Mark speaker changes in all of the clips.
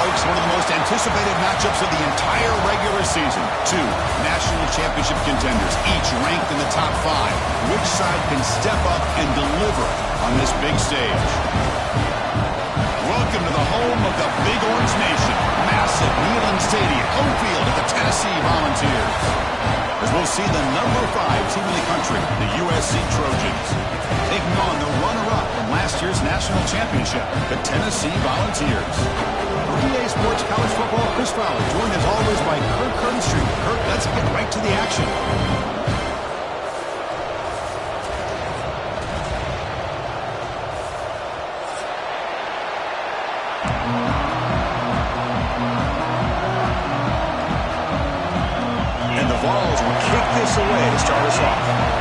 Speaker 1: folks, one of the most anticipated matchups of the entire regular season. Two national championship contenders, each ranked in the top 5. Which side can step up and deliver on this big stage? Welcome to the home of the Big Orange Nation. Massive Neyland Stadium, home field of the Tennessee Volunteers. As we'll see the number 5 team in the country, the USC Trojans, taking on the runner-up from last year's national championship, the Tennessee Volunteers. For EA Sports College Football, Chris Fowler, joined as always by Kirk Kernstreet. Kirk, let's get right to the action. And the Vols will kick this away to start us off.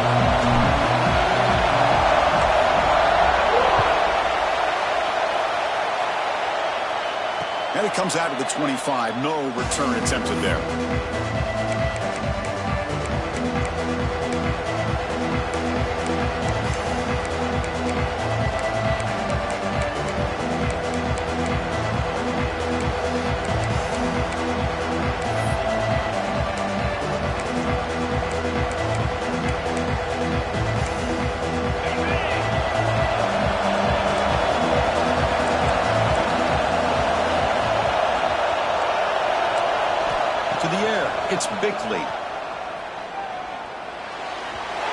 Speaker 1: And it comes out of the 25. No return attempted there. It's Bickley.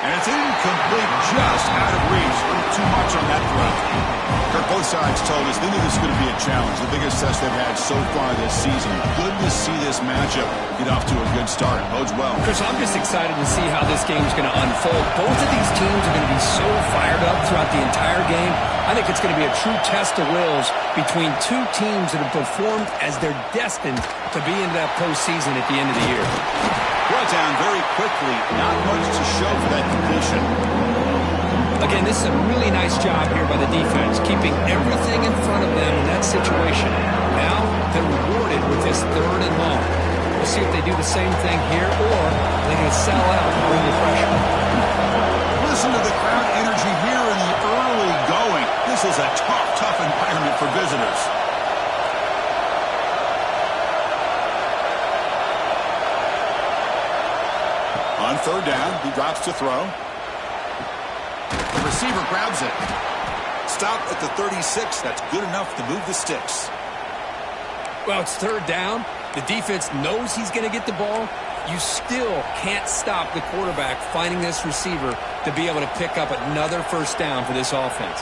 Speaker 1: And it's incomplete, just out of reach. Too much on that throw. Kirk, both sides told us they knew this was going to be a challenge, the biggest test they've had so far this season. Good to see this matchup get off to a good start. Bodes well.
Speaker 2: Chris, I'm just excited to see how this game is going to unfold. Both of these teams are going to be so fired up throughout the entire game. I think it's going to be a true test of wills between two teams that have performed as they're destined to be into that postseason at the end of the year.
Speaker 1: Brought down very quickly. Not much to show for that completion.
Speaker 2: Again, this is a really nice job here by the defense, keeping everything in front of them in that situation. Now, they're rewarded with this 3rd and long. We'll see if they do the same thing here, or they're going to sell out and bring the pressure.
Speaker 1: Listen to the crowd energy here in the early going. This is a tough environment for visitors. On 3rd down, he drops to throw. The receiver grabs it. Stop at the 36. That's good enough to move the sticks.
Speaker 2: Well, it's 3rd down. The defense knows he's going to get the ball. You still can't stop the quarterback finding this receiver to be able to pick up another 1st down for this offense.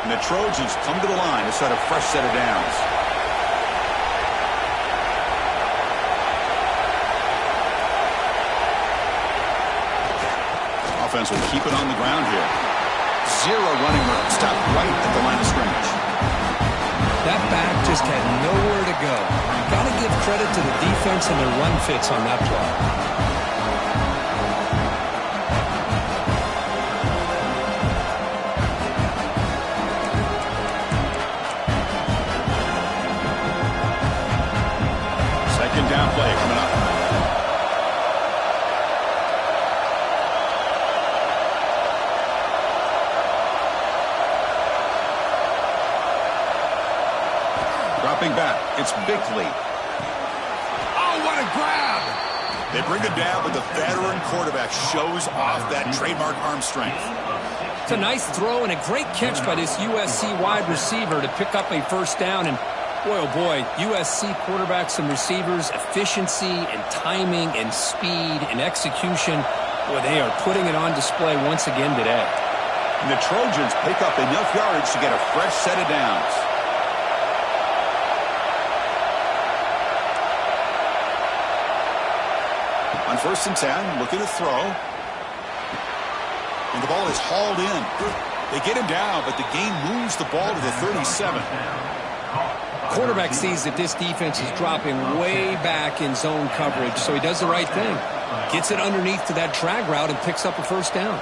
Speaker 1: And the Trojans come to the line to set a fresh set of downs. Offense will keep it on the ground here. 0 running room. Stop right at the line of scrimmage.
Speaker 2: That back just had nowhere to go. Got to give credit to the defense and their run fits on that play. Down play coming up. Dropping back, it's Bickley. Oh, what a grab! They bring it down, but the veteran quarterback shows off that trademark arm strength. It's a nice throw and a great catch by this USC wide receiver to pick up a 1st down. And boy, oh boy, USC quarterbacks and receivers, efficiency and timing and speed and execution, boy, they are putting it on display once again today.
Speaker 1: And the Trojans pick up enough yardage to get a fresh set of downs. On 1st and 10, looking to throw. And the ball is hauled in. They get him down, but the gain moves the ball to the 37.
Speaker 2: Quarterback sees that this defense is dropping way back in zone coverage, so he does the right thing. Gets it underneath to that drag route and picks up a 1st down.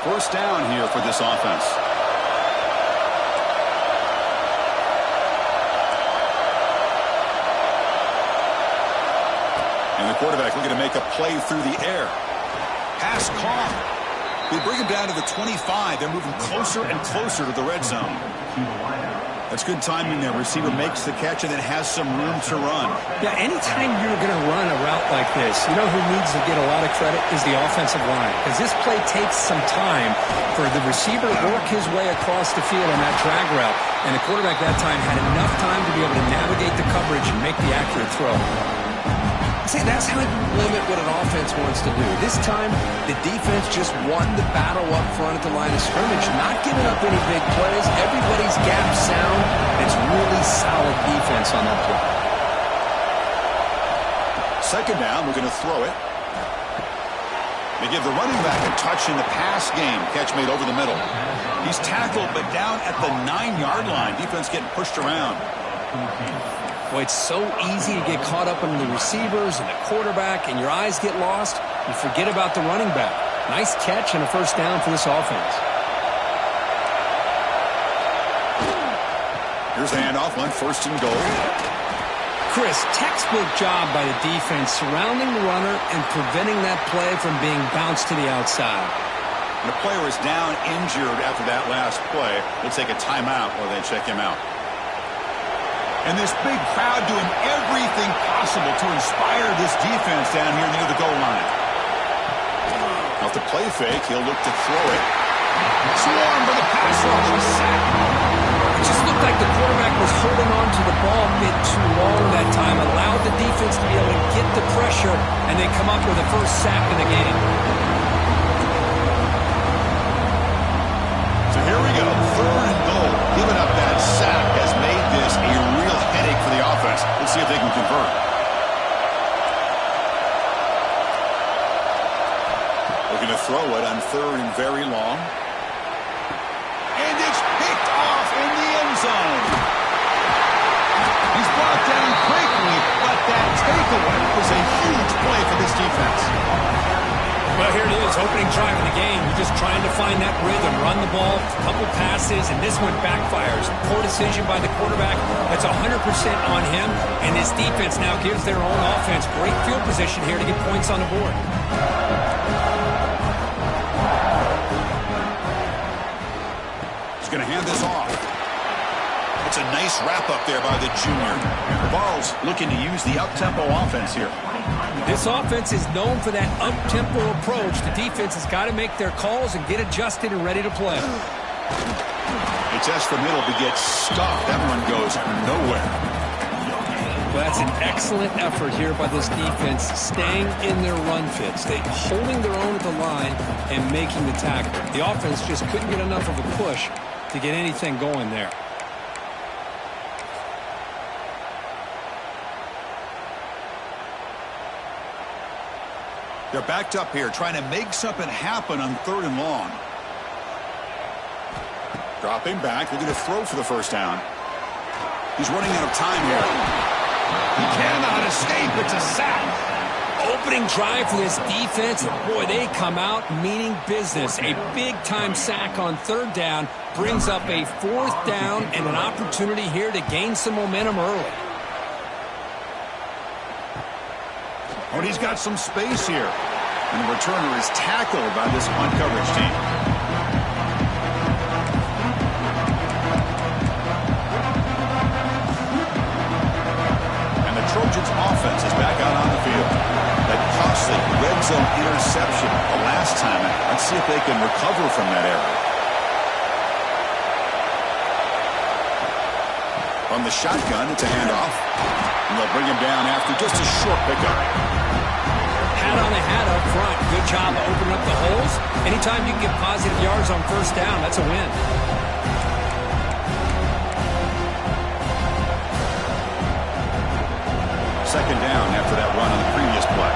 Speaker 1: First down here for this offense.
Speaker 2: And the quarterback looking to make a play through the air. Pass caught. They bring him down to the 25. They're moving closer and closer to the red zone. That's good timing there. Receiver makes the catch and then has some room to run.
Speaker 3: Yeah, anytime you're going to run a route like this, you know who needs to get a lot of credit is the offensive line. Because this play takes some time for the receiver to work his way across the field on that drag route. And the quarterback that time had enough time to be able to navigate the coverage and make the accurate throw. See, that's how you limit what an offense wants to do. This time, the defense just won the battle up front at the line of scrimmage, not giving up any big plays. Everybody's gap sound. It's really solid defense on that play.
Speaker 2: Second down, we're going to throw it. They give the running back a touch in the pass game. Catch made over the middle. He's tackled, but down at the 9-yard line. Defense getting pushed around.
Speaker 3: Boy, it's so easy to get caught up in the receivers and the quarterback, and your eyes get lost. You forget about the running back. Nice catch and a first down for this offense.
Speaker 2: Here's a handoff on 1st and goal.
Speaker 3: Chris, textbook job by the defense surrounding the runner and preventing that play from being bounced to the outside.
Speaker 2: And the player is down injured after that last play. We'll take a timeout while they check him out. And this big crowd doing everything possible to inspire this defense down here near the goal line. Off the play fake, he'll look to throw it. Swarm for the pass rush. A sack.
Speaker 3: It just looked like the quarterback was holding on to the ball a bit too long that time, allowed the defense to be able to get the pressure, and they come up with the first sack of the game.
Speaker 2: So here we go, 3rd and goal. Giving up that sack has made this a real headache for the offense. Let's see if they can convert. Looking to throw it on 3rd and very long. And it's picked off in the end zone. He's brought down quickly, but that takeaway was a huge play for this defense.
Speaker 3: Well, here it is, opening drive of the game. You're just trying to find that rhythm, run the ball, a couple passes, and this one backfires. Poor decision by the quarterback. That's 100% on him, and this defense now gives their own offense great field position here to get points on the board.
Speaker 2: He's going to hand this off. It's a nice wrap-up there by the junior. Ball's looking to use the up-tempo offense here.
Speaker 3: This offense is known for that up-tempo approach. The defense has got to make their calls and get adjusted and ready to play.
Speaker 2: They test the middle to get stuffed. That one goes nowhere.
Speaker 3: Well, that's an excellent effort here by this defense, staying in their run fits. They holding their own at the line and making the tackle. The offense just couldn't get enough of a push to get anything going there.
Speaker 2: They're backed up here, trying to make something happen on 3rd and long. Dropping back, looking to throw for the first down. He's running out of time here. He cannot escape. It's a sack.
Speaker 3: Opening drive for this defense. Boy, they come out meaning business. A big-time sack on 3rd down brings up a 4th down and an opportunity here to gain some momentum early.
Speaker 2: Oh, and he's got some space here. And the returner is tackled by this punt coverage team. And the Trojans offense is back out on the field. That costly red zone interception the last time. Let's see if they can recover from that error. From the shotgun, it's a handoff. And they'll bring him down after just a short pickup.
Speaker 3: Hat on the hat up front. Good job of opening up the holes. Anytime you can get positive yards on 1st down, that's a win.
Speaker 2: Second down after that run on the previous play.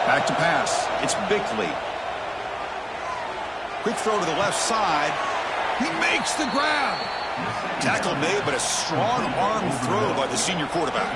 Speaker 2: Back to pass. It's Bickley. Quick throw to the left side. He makes the grab. Tackle made, but a strong arm throw by the senior quarterback.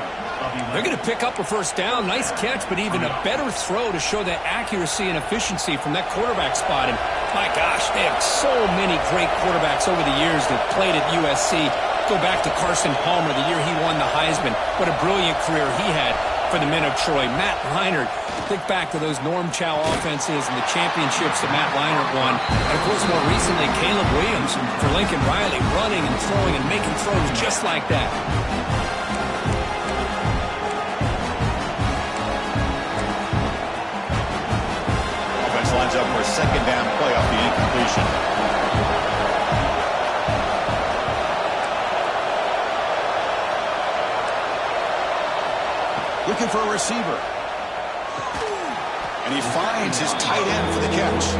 Speaker 3: They're going to pick up a first down. Nice catch, but even a better throw to show that accuracy and efficiency from that quarterback spot. And my gosh, they have so many great quarterbacks over the years that played at USC. Go back to Carson Palmer, the year he won the Heisman. What a brilliant career he had for the men of Troy. Matt Leinart, think back to those Norm Chow offenses and the championships that Matt Leinart won. And, of course, more recently, Caleb Williams for Lincoln Riley, running and throwing and making throws just like that.
Speaker 2: Offense lines up for a second down play off the incompletion. Looking for a receiver. And he finds his tight end for the catch.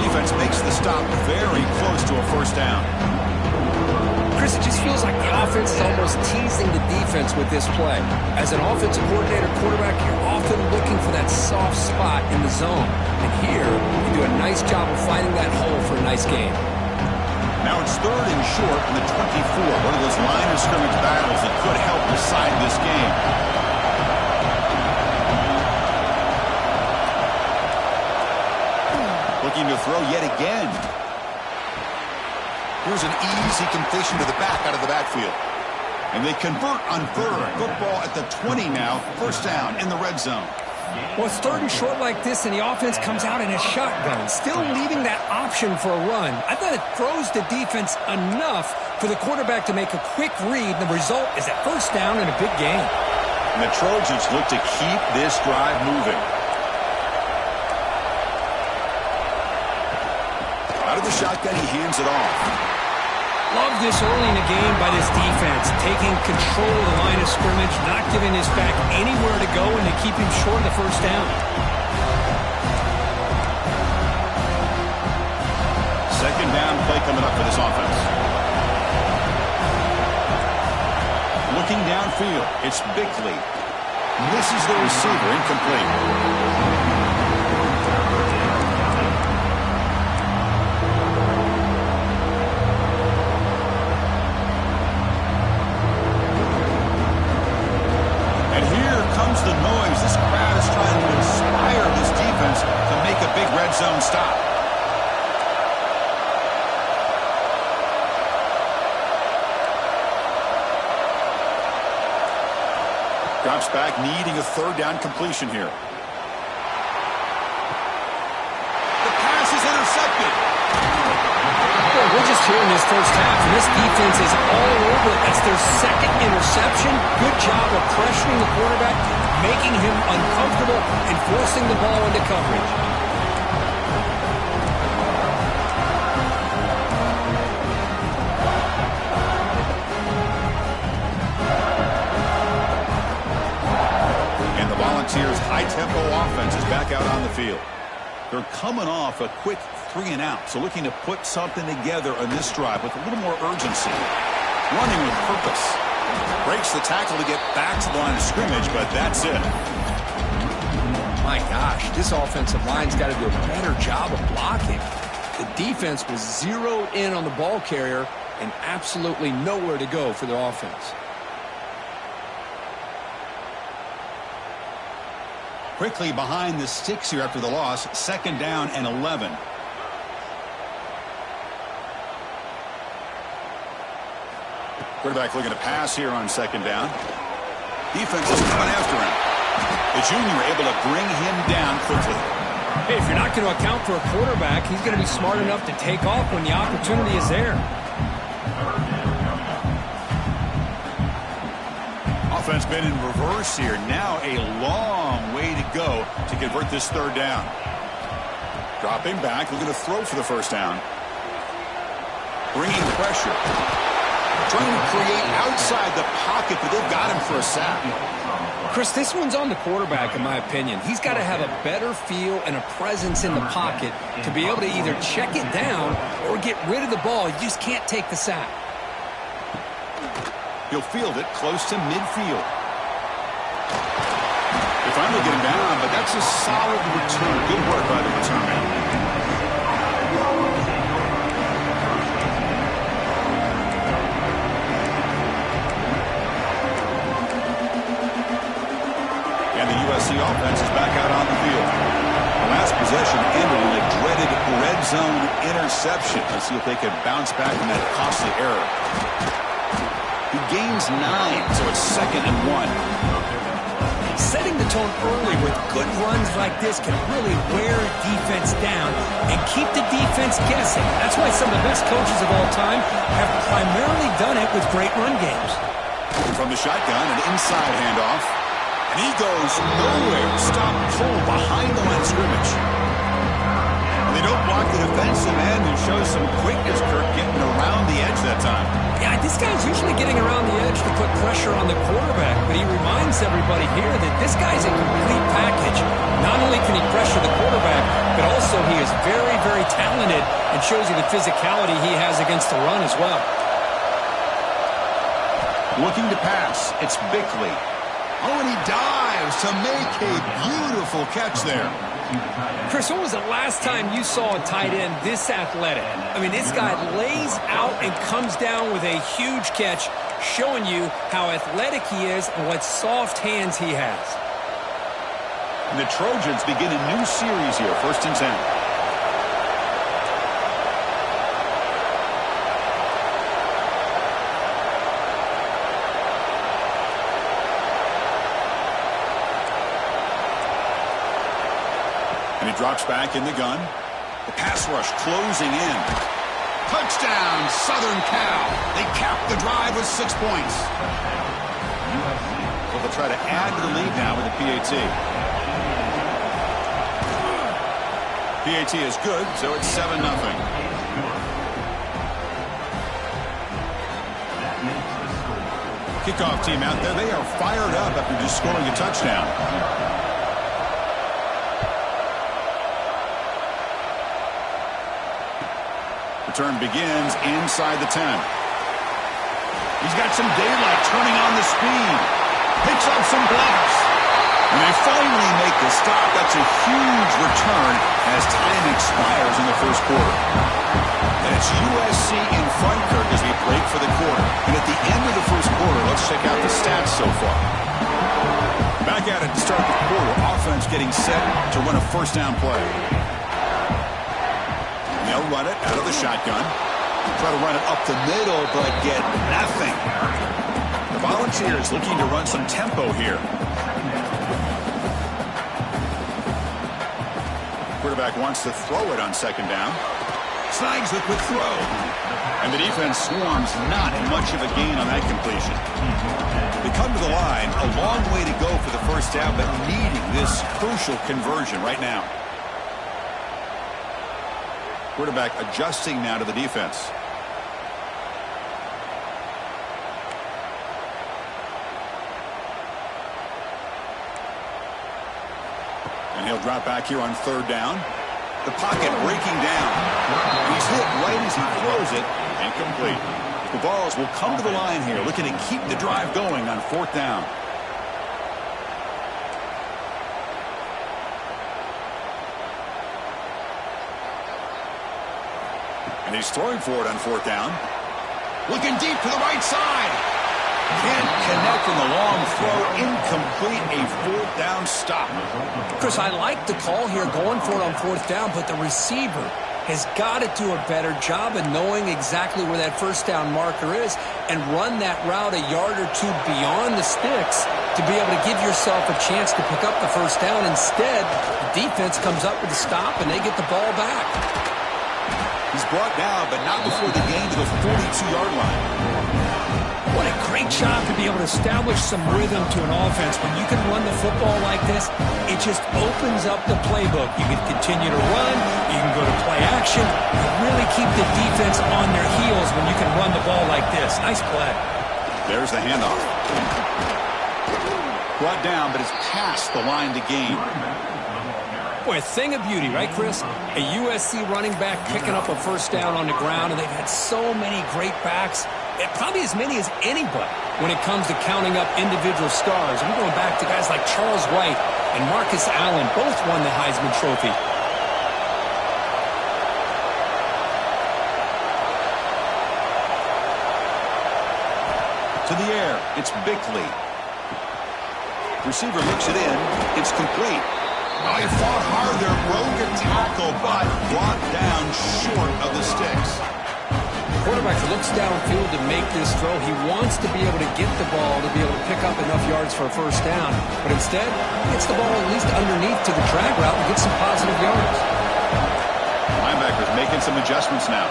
Speaker 2: Defense makes the stop very close to a first down.
Speaker 3: Chris, it just feels like the offense is almost teasing the defense with this play. As an offensive coordinator quarterback, you're often looking for that soft spot in the zone. And here, you do a nice job of finding that hole for a nice game.
Speaker 2: Now it's 3rd and short in the 24. One of those line of scrimmage battles that could help decide this game. Looking to throw yet again. Here's an easy completion to the back out of the backfield. And they convert on 3rd. Football at the 20 now. First down in the red zone.
Speaker 3: Well, it's 3rd and short like this, and the offense comes out in a shotgun, still leaving that option for a run. I thought it throws the defense enough for the quarterback to make a quick read. The result is a first down and a big gain.
Speaker 2: And the Trojans look to keep this drive moving. Out of the shotgun, he hands it off.
Speaker 3: Love this early in the game by this defense, taking control of the line of scrimmage, not giving this back anywhere to go, and to keep him short of the first down.
Speaker 2: Second down play coming up for this offense. Looking downfield, it's Bickley. Misses the receiver, incomplete. The noise. This crowd is trying to inspire this defense to make a big red zone stop. Drops back, needing a 3rd down completion here. The pass is intercepted.
Speaker 3: Boy, we're just here in this first half, and this defense is all over it. That's their 2nd interception. Good job of pressuring the quarterback, making him uncomfortable, and forcing the ball into coverage.
Speaker 2: And the Volunteers' high-tempo offense is back out on the field. They're coming off a quick 3-and-out, so looking to put something together on this drive with a little more urgency. Running with purpose. Breaks the tackle to get back to the line of scrimmage, but that's it.
Speaker 3: My gosh, this offensive line's got to do a better job of blocking. The defense was zeroed in on the ball carrier and absolutely nowhere to go for the offense.
Speaker 2: Quickly behind the sticks here after the loss. 2nd down and 11. Quarterback looking to pass here on 2nd down. Defense is coming after him. The junior able to bring him down quickly.
Speaker 3: Hey, if you're not going to account for a quarterback, he's going to be smart enough to take off when the opportunity is there.
Speaker 2: Offense been in reverse here. Now a long way to go to convert this 3rd down. Dropping back, looking to throw for the first down. Bringing pressure. Trying to create outside the pocket, but they've got him for a sack.
Speaker 3: Chris, this one's on the quarterback, in my opinion. He's got to have a better feel and a presence in the pocket to be able to either check it down or get rid of the ball. You just can't take the sack.
Speaker 2: He'll field it close to midfield. They finally get him down, but that's a solid return. Good work by the return man. USC offense is back out on the field. The last possession ended in a dreaded red zone interception. Let's see if they can bounce back from that costly error. He gains 9, so it's 2nd and 1.
Speaker 3: Setting the tone early with good runs like this can really wear defense down and keep the defense guessing. That's why some of the best coaches of all time have primarily done it with great run games.
Speaker 2: From the shotgun, an inside handoff. And he goes nowhere. Stop pull behind the line of scrimmage. And they don't block the defensive end and show some quickness, Kirk, getting around the edge that time.
Speaker 3: Yeah, this guy's usually getting around the edge to put pressure on the quarterback, but he reminds everybody here that this guy's a complete package. Not only can he pressure the quarterback, but also he is very, very talented and shows you the physicality he has against the run as well.
Speaker 2: Looking to pass, it's Bickley. Oh, and he dives to make a beautiful catch there.
Speaker 3: Chris, when was the last time you saw a tight end this athletic? I mean, this guy lays out and comes down with a huge catch, showing you how athletic he is and what soft hands he has.
Speaker 2: And the Trojans begin a new series here, 1st and 10. And he drops back in the gun. The pass rush closing in. Touchdown, Southern Cal. They cap the drive with 6 points. So they'll try to add to the lead now with the PAT. PAT is good, so it's 7-0. Kickoff team out there. They are fired up after just scoring a touchdown. Return begins inside the 10. He's got some daylight turning on the speed. Picks up some blocks. And they finally make the stop. That's a huge return as time expires in the 1st quarter. And it's USC in front, Kirk, as we break for the quarter. And at the end of the 1st quarter, let's check out the stats so far. Back at it to start the quarter. Offense getting set to run a 1st down play. They'll run it out of the shotgun. Try to run it up the middle, but get nothing. The Volunteers looking to run some tempo here. Quarterback wants to throw it on 2nd down. Snags the quick throw. And the defense swarms, not much of a gain on that completion. They come to the line, a long way to go for the 1st down, but needing this crucial conversion right now. Quarterback adjusting now to the defense. And he'll drop back here on 3rd down. The pocket breaking down. He's hit right as he throws it. Incomplete. The Vols will come to the line here, looking to keep the drive going on 4th down. And he's throwing for it on 4th down. Looking deep to the right side. Can't connect in the long throw. Incomplete. A 4th down stop.
Speaker 3: Chris, I like the call here going for it on 4th down, but the receiver has got to do a better job of knowing exactly where that 1st down marker is and run that route a yard or 2 beyond the sticks to be able to give yourself a chance to pick up the 1st down. Instead, the defense comes up with a stop and they get the ball back.
Speaker 2: He's brought down, but not before the gain to the 42-yard line.
Speaker 3: What a great job to be able to establish some rhythm to an offense. When you can run the football like this, it just opens up the playbook. You can continue to run. You can go to play action. You really keep the defense on their heels when you can run the ball like this. Nice play.
Speaker 2: There's the handoff. Brought down, but it's past the line to gain.
Speaker 3: Boy, a thing of beauty, right, Chris? A USC running back picking up a 1st down on the ground, and they've had so many great backs, probably as many as anybody when it comes to counting up individual stars. I'm going back to guys like Charles White and Marcus Allen, both won the Heisman Trophy.
Speaker 2: To the air, it's Bickley. Receiver looks it in. It's complete. Oh, he fought hard there. Broke a tackle, but brought down short of the sticks.
Speaker 3: Quarterback looks downfield to make this throw. He wants to be able to get the ball to be able to pick up enough yards for a first down. But instead, he gets the ball at least underneath to the drag route and gets some positive yards.
Speaker 2: Linebackers making some adjustments now.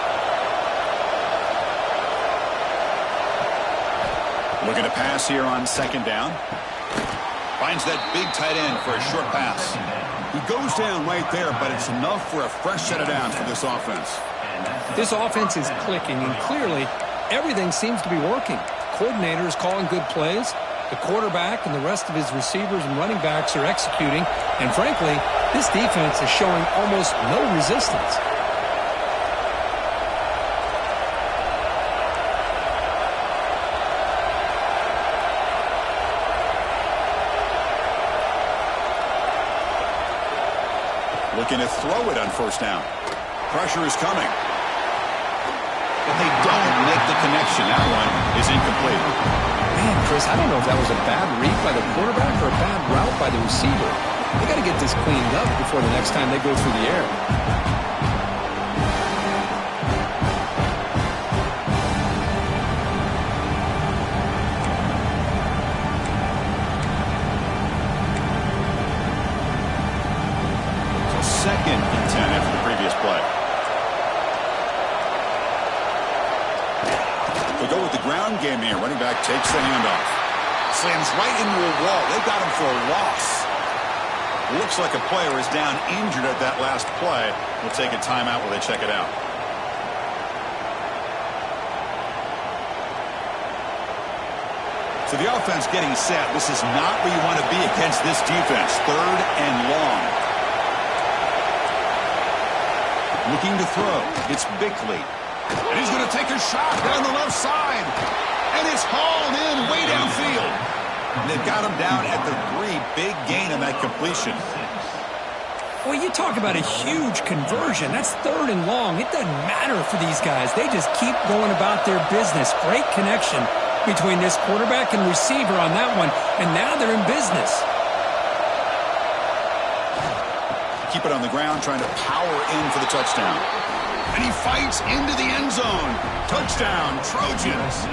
Speaker 2: Looking to pass here on second down. Finds that big tight end for a short pass.
Speaker 1: He goes down right there, but it's enough for a fresh set of downs for this offense.
Speaker 3: This offense is clicking, and clearly everything seems to be working. The coordinator is calling good plays. The quarterback and the rest of his receivers and running backs are executing. And frankly, this defense is showing almost no resistance.
Speaker 2: Looking to throw it on first down. Pressure is coming. But they don't make the connection. That one is incomplete.
Speaker 3: Man, Chris, I don't know if that was a bad read by the quarterback or a bad route by the receiver. They got to get this cleaned up before the next time they go through the air.
Speaker 2: Second and 10 after the previous play. They go with the ground game here. Running back takes the handoff. Slams right into a wall. They got him for a loss. Looks like a player is down injured at that last play. We'll take a timeout while they check it out. So the offense getting set. This is not where you want to be against this defense. Third and long. Looking to throw. It's Bickley.
Speaker 1: And he's going to take a shot down the left side. And it's hauled in way downfield.
Speaker 2: And they've got him down at the 3. Big gain on that completion.
Speaker 3: Well, you talk about a huge conversion. That's third and long. It doesn't matter for these guys. They just keep going about their business. Great connection between this quarterback and receiver on that one. And now they're in business.
Speaker 2: Keep it on the ground, trying to power in for the touchdown.
Speaker 1: And he fights into the end zone. Touchdown, Trojans.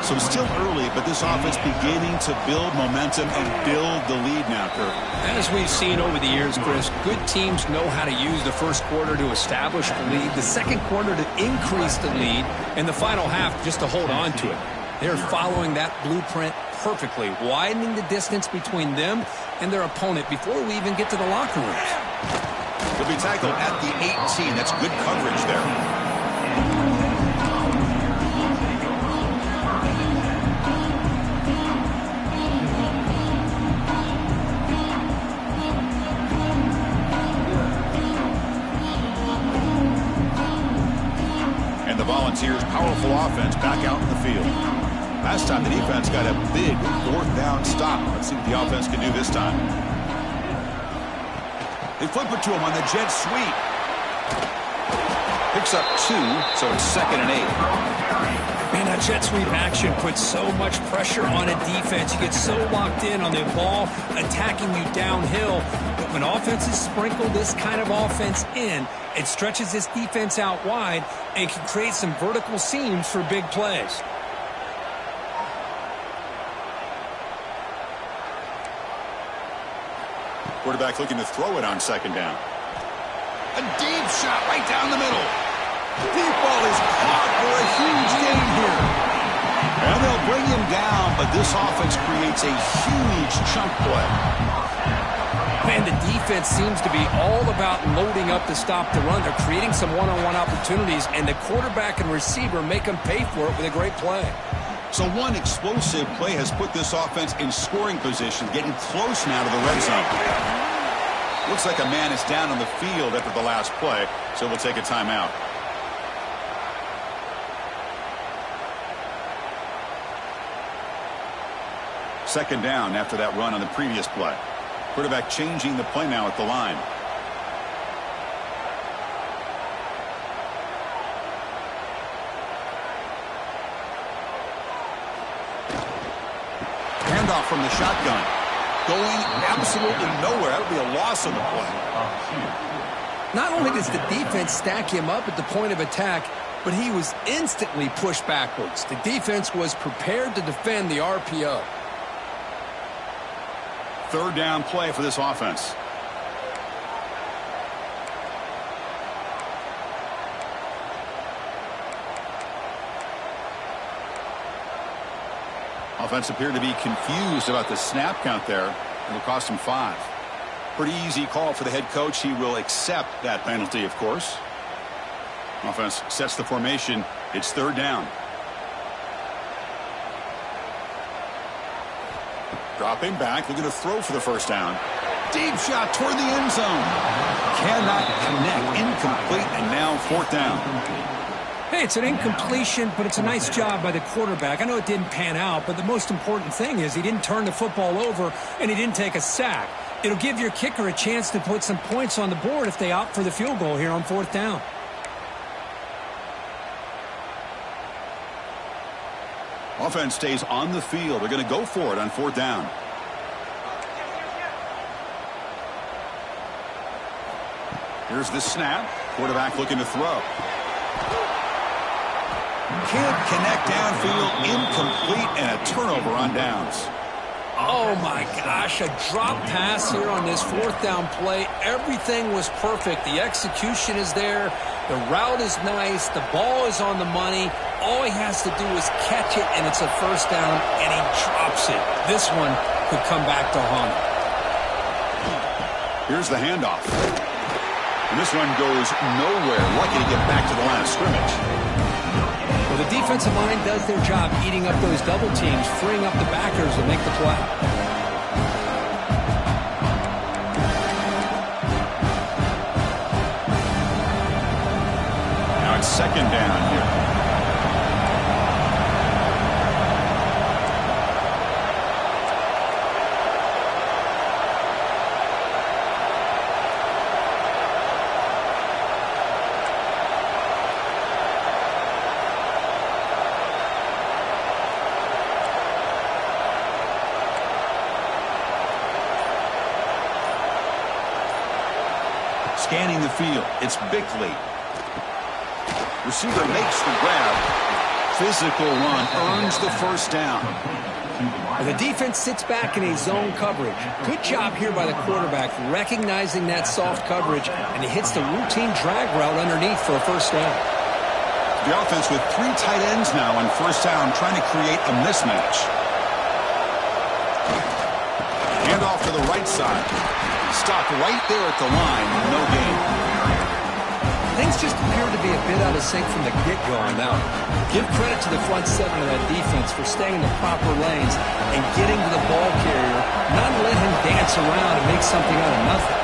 Speaker 2: So still early, but this offense beginning to build momentum and build the lead now, Kirk.
Speaker 3: As we've seen over the years, Chris, good teams know how to use the first quarter to establish the lead, the second quarter to increase the lead, and the final half just to hold on to it. They're following that blueprint perfectly, widening the distance between them and their opponent before we even get to the locker rooms.
Speaker 2: He'll be tackled at the 18. That's good coverage there. And the Volunteers' powerful offense back out in the field. Last time the defense got a big fourth down stop. Let's see what the offense can do this time. They flip it to him on the jet sweep. Picks up 2, so it's 2nd and 8.
Speaker 3: Man, that jet sweep action puts so much pressure on a defense. You get so locked in on the ball attacking you downhill. But when offenses sprinkle this kind of offense in, it stretches this defense out wide and can create some vertical seams for big plays.
Speaker 2: Quarterback looking to throw it on second down.
Speaker 1: A deep shot right down the middle. Deep ball is caught for a huge gain here.
Speaker 2: And they'll bring him down, but this offense creates a huge chunk play.
Speaker 3: Man, the defense seems to be all about loading up to stop the run. They're creating some one-on-one opportunities, and the quarterback and receiver make them pay for it with a great play.
Speaker 2: So one explosive play has put this offense in scoring position, getting close now to the red zone. Looks like a man is down on the field after the last play, so we'll take a timeout. Second down after that run on the previous play. Quarterback changing the play now at the line. off from the shotgun. Going absolutely nowhere. That would be a loss on the play.
Speaker 3: Not only does the defense stack him up at the point of attack, but he was instantly pushed backwards. The defense was prepared to defend the RPO.
Speaker 2: Third down play for this offense. Offense appeared to be confused about the snap count there. It'll cost him 5. Pretty easy call for the head coach. He will accept that penalty, of course. Offense sets the formation. It's third down. Dropping back, looking to throw for the first down. Deep shot toward the end zone. Cannot connect. Incomplete, and now fourth down.
Speaker 3: Hey, it's an incompletion, but it's a nice job by the quarterback. I know it didn't pan out, but the most important thing is he didn't turn the football over and he didn't take a sack. It'll give your kicker a chance to put some points on the board if they opt for the field goal here on fourth down.
Speaker 2: Offense stays on the field. They're going to go for it on fourth down. Here's the snap. Quarterback looking to throw. Can't connect downfield. Incomplete, and a turnover on downs.
Speaker 3: Oh, my gosh, a drop pass here on this fourth down play. Everything was perfect. The execution is there. The route is nice. The ball is on the money. All he has to do is catch it, and it's a first down, and he drops it. This one could come back to haunt him.
Speaker 2: Here's the handoff. And this one goes nowhere. Lucky to get back to the line of scrimmage.
Speaker 3: Well, the defensive line does their job eating up those double teams, freeing up the backers to make the play.
Speaker 2: Now it's second down here. Scanning the field, it's Bickley. Receiver makes the grab. Physical run earns the first down.
Speaker 3: The defense sits back in a zone coverage. Good job here by the quarterback, recognizing that soft coverage, and he hits the routine drag route underneath for a first down.
Speaker 2: The offense with 3 tight ends now on first down, trying to create a mismatch. Hand off to the right side. Stopped right there at the line. No gain.
Speaker 3: Things just appear to be a bit out of sync from the get-go on that one. Give credit to the front seven of that defense for staying in the proper lanes and getting to the ball carrier, not let him dance around and make something out of nothing.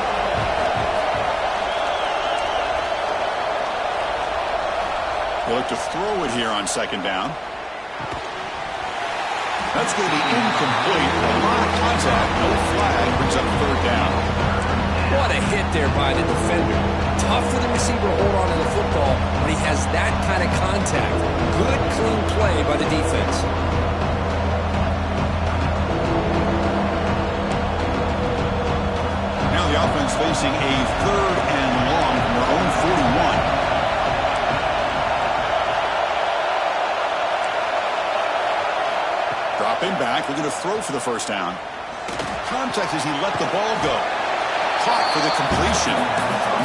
Speaker 2: They'll look to throw it here on second down. That's going to be incomplete. A lot of contact. No flag. Brings up third down.
Speaker 3: What a hit there by the defender. Tough for the receiver to hold on to the football when he has that kind of contact. Good, clean play by the defense.
Speaker 2: Now the offense facing a third and long from their own 41. Dropping back, looking to throw for the first down. Contact as he let the ball go. Caught for the completion.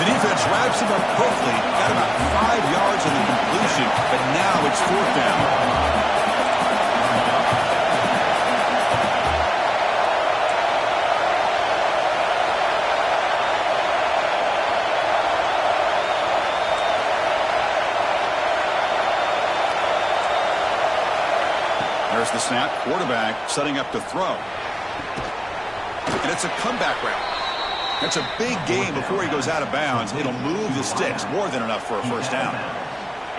Speaker 2: The defense wraps him up quickly. Got about 5 yards on the completion, but now it's fourth down. There's the snap. Quarterback setting up to throw. And it's a comeback route. That's a big game before he goes out of bounds. It'll move the sticks. More than enough for a first down.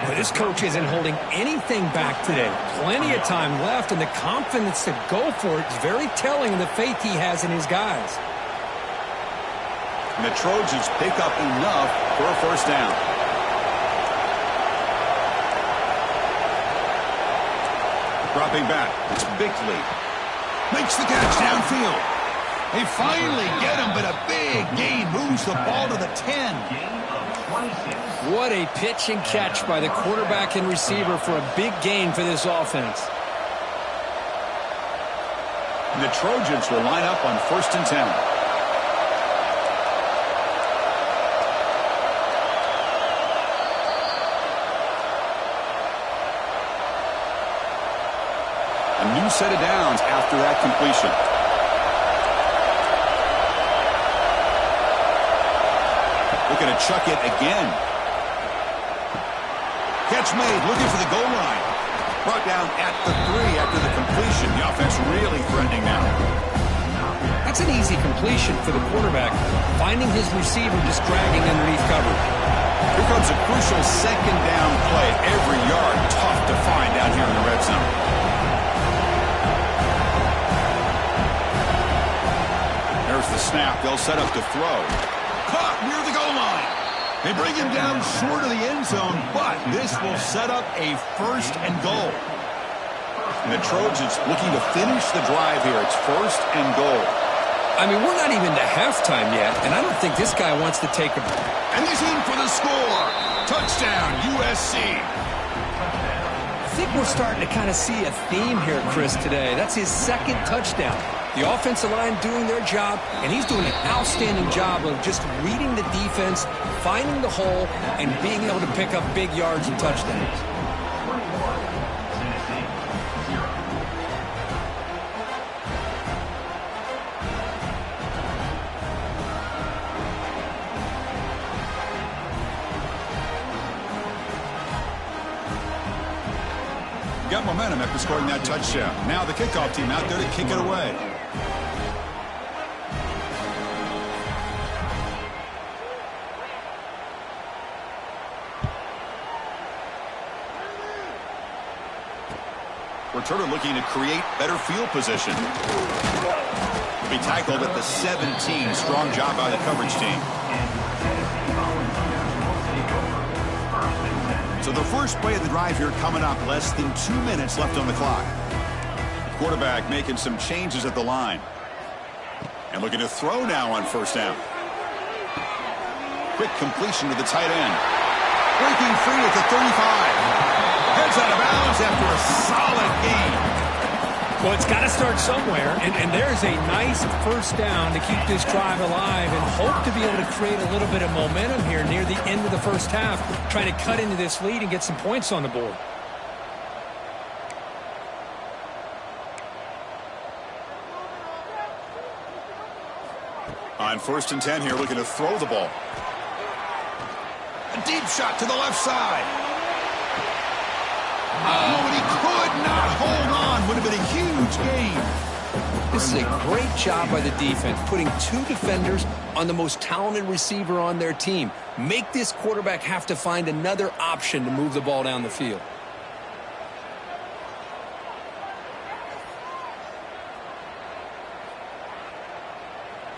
Speaker 3: Well, this coach isn't holding anything back today. Plenty of time left, and the confidence to go for it is very telling of the faith he has in his guys.
Speaker 2: And the Trojans pick up enough for a first down. Dropping back, it's Bickley. Makes the catch downfield. They finally get him, but a big gain moves the ball to the 10.
Speaker 3: What a pitch and catch by the quarterback and receiver for a big gain for this offense.
Speaker 2: And the Trojans will line up on 1st and 10. A new set of downs after that completion. Looking to chuck it again. Catch made, looking for the goal line. Brought down at the 3 after the completion. The offense really threatening now.
Speaker 3: That's an easy completion for the quarterback, finding his receiver just dragging underneath coverage.
Speaker 2: Here comes a crucial 2nd down play. Every yard tough to find down here in the red zone. There's the snap. They'll set up to throw. Caught near the goal line. They bring him down short of the end zone, but this will set up a 1st and goal. And the Trojans looking to finish the drive here. It's 1st and goal.
Speaker 3: I mean, we're not even to halftime yet, and I don't think this guy wants to take a...
Speaker 2: And he's in for the score. Touchdown, USC.
Speaker 3: I think we're starting to kind of see a theme here, Chris, today. That's his 2nd touchdown. The offensive line doing their job, and he's doing an outstanding job of just reading the defense, finding the hole, and being able to pick up big yards and touchdowns.
Speaker 2: Got momentum after scoring that touchdown. Now the kickoff team out there to kick it away. Returner looking to create better field position. Be tackled at the 17. Strong job by the coverage team. So the first play of the drive here coming up. Less than 2 minutes left on the clock. Quarterback making some changes at the line. And looking to throw now on 1st down. Quick completion to the tight end. Breaking free at the 35. Heads out of bounds after a solid gain.
Speaker 3: Well, it's got to start somewhere, and there's a nice 1st down to keep this drive alive and hope to be able to create a little bit of momentum here near the end of the 1st half, trying to cut into this lead and get some points on the board.
Speaker 2: On 1st and 10 here, looking to throw the ball. A deep shot to the left side. Oh, and he could not hold on. Would have been a huge gain.
Speaker 3: This is a great job by the defense, putting 2 defenders on the most talented receiver on their team. Make this quarterback have to find another option to move the ball down the field.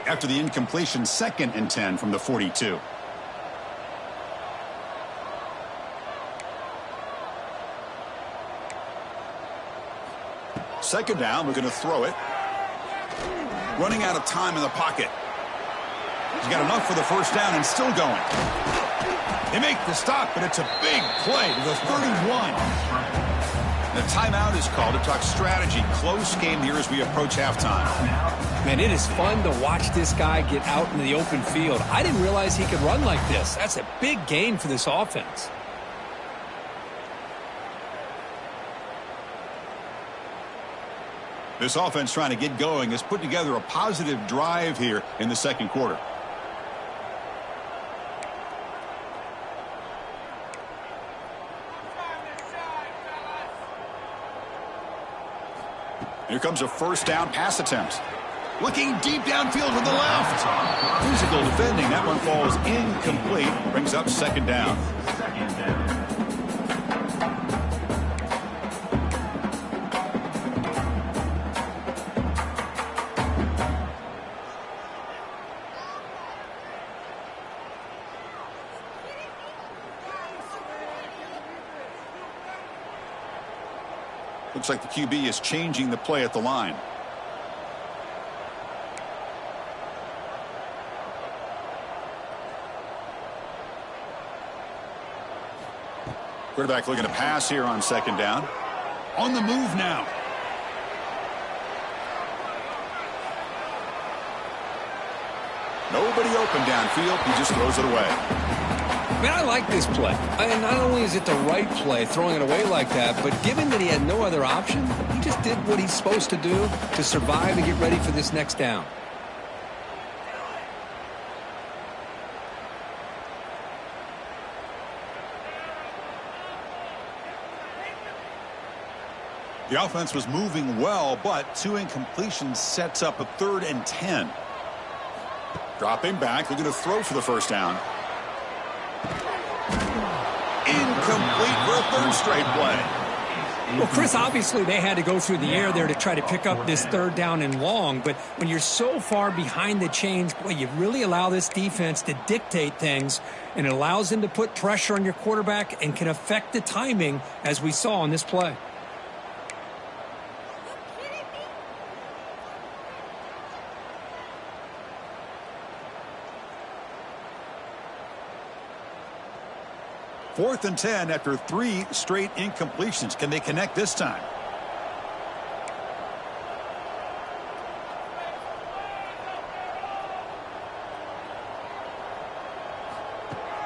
Speaker 2: After the incompletion, 2nd and 10 from the 42. Second down, we're going to throw it. Running out of time in the pocket. He's got enough for the 1st down and still going. They make the stop, but it's a big play to the 31. The timeout is called to talk strategy. Close game here as we approach halftime.
Speaker 3: Man, it is fun to watch this guy get out in the open field. I didn't realize he could run like this. That's a big gain for this offense.
Speaker 2: This offense trying to get going has put together a positive drive here in the 2nd quarter. Here comes a 1st down pass attempt. Looking deep downfield to the left. Physical defending. That one falls incomplete. Brings up 2nd down. Looks like the QB is changing the play at the line. Quarterback looking to pass here on second down. On the move now. Nobody open downfield. He just throws it away.
Speaker 3: Man, I like this play. And not only is it the right play, throwing it away like that, but given that he had no other option, he just did what he's supposed to do to survive and get ready for this next down.
Speaker 2: The offense was moving well, but 2 incompletions sets up a 3rd and 10. Dropping back, looking to throw for the first down. Incomplete for a 3rd straight play.
Speaker 3: Well, Chris, obviously they had to go through the air there to try to pick up this 3rd down and long, but when you're so far behind the chains, boy, you really allow this defense to dictate things, and it allows them to put pressure on your quarterback and can affect the timing, as we saw on this play.
Speaker 2: Fourth and 10 after 3 straight incompletions. Can they connect this time?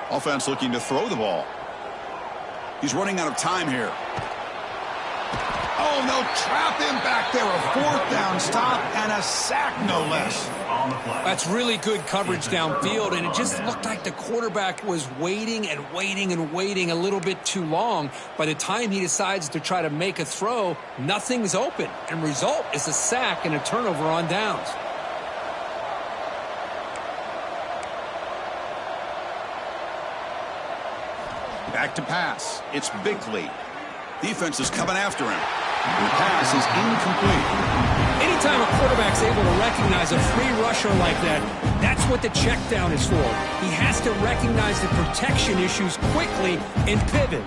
Speaker 2: Offense looking to throw the ball. He's running out of time here. Oh, no, trap him back there. A 4th down stop and a sack, no less.
Speaker 3: That's really good coverage downfield, and it just looked like the quarterback was waiting and waiting and waiting a little bit too long. By the time he decides to try to make a throw, nothing's open, and result is a sack and a turnover on downs.
Speaker 2: Back to pass. It's Bickley. Defense is coming after him. The pass is incomplete.
Speaker 3: Anytime a quarterback's able to recognize a free rusher like that, that's what the check down is for. He has to recognize the protection issues quickly and pivot.